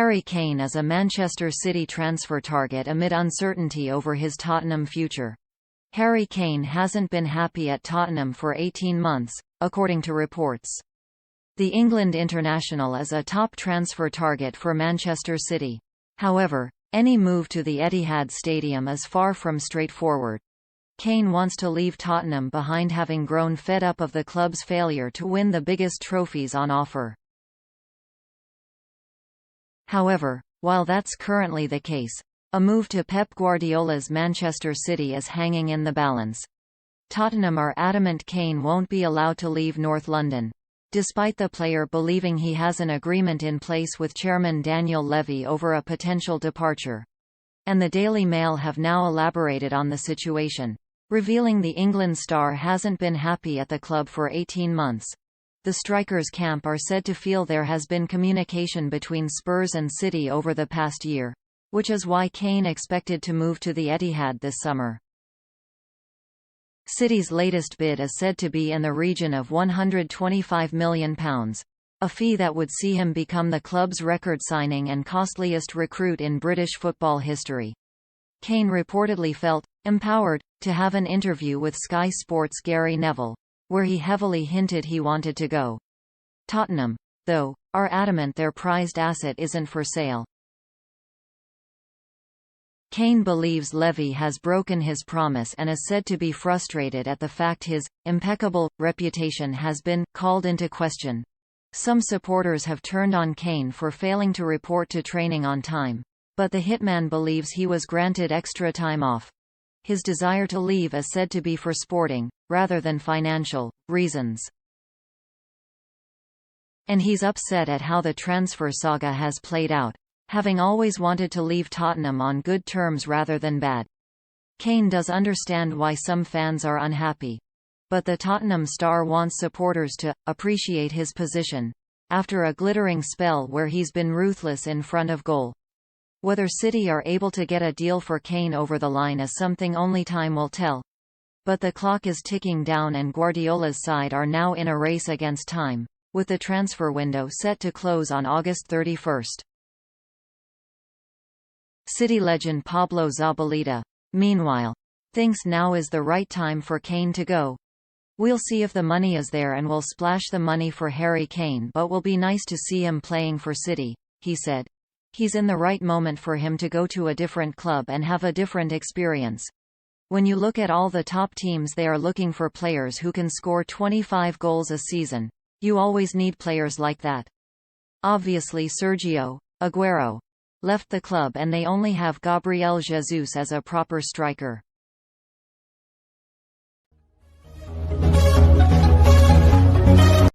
Harry Kane is a Manchester City transfer target amid uncertainty over his Tottenham future. Harry Kane hasn't been happy at Tottenham for 18 months, according to reports. The England international is a top transfer target for Manchester City. However, any move to the Etihad Stadium is far from straightforward. Kane wants to leave Tottenham behind, having grown fed up of the club's failure to win the biggest trophies on offer. However, while that's currently the case, a move to Pep Guardiola's Manchester City is hanging in the balance. Tottenham are adamant Kane won't be allowed to leave North London, despite the player believing he has an agreement in place with chairman Daniel Levy over a potential departure. And the Daily Mail have now elaborated on the situation, revealing the England star hasn't been happy at the club for 18 months. The strikers' camp are said to feel there has been communication between Spurs and City over the past year, which is why Kane expected to move to the Etihad this summer. City's latest bid is said to be in the region of £125 million, a fee that would see him become the club's record signing and costliest recruit in British football history. Kane reportedly felt empowered to have an interview with Sky Sports' Gary Neville, where he heavily hinted he wanted to go. Tottenham, though, are adamant their prized asset isn't for sale. Kane believes Levy has broken his promise and is said to be frustrated at the fact his impeccable reputation has been called into question. Some supporters have turned on Kane for failing to report to training on time, but the hitman believes he was granted extra time off. His desire to leave is said to be for sporting, rather than financial, reasons. And he's upset at how the transfer saga has played out, having always wanted to leave Tottenham on good terms rather than bad. Kane does understand why some fans are unhappy. But the Tottenham star wants supporters to appreciate his position, after a glittering spell where he's been ruthless in front of goal. Whether City are able to get a deal for Kane over the line is something only time will tell. But the clock is ticking down and Guardiola's side are now in a race against time, with the transfer window set to close on August 31. City legend Pablo Zabaleta, meanwhile, thinks now is the right time for Kane to go. "We'll see if the money is there and we'll splash the money for Harry Kane, but will be nice to see him playing for City," he said. "He's in the right moment for him to go to a different club and have a different experience. When you look at all the top teams, they are looking for players who can score 25 goals a season. You always need players like that. Obviously Sergio Aguero left the club and they only have Gabriel Jesus as a proper striker.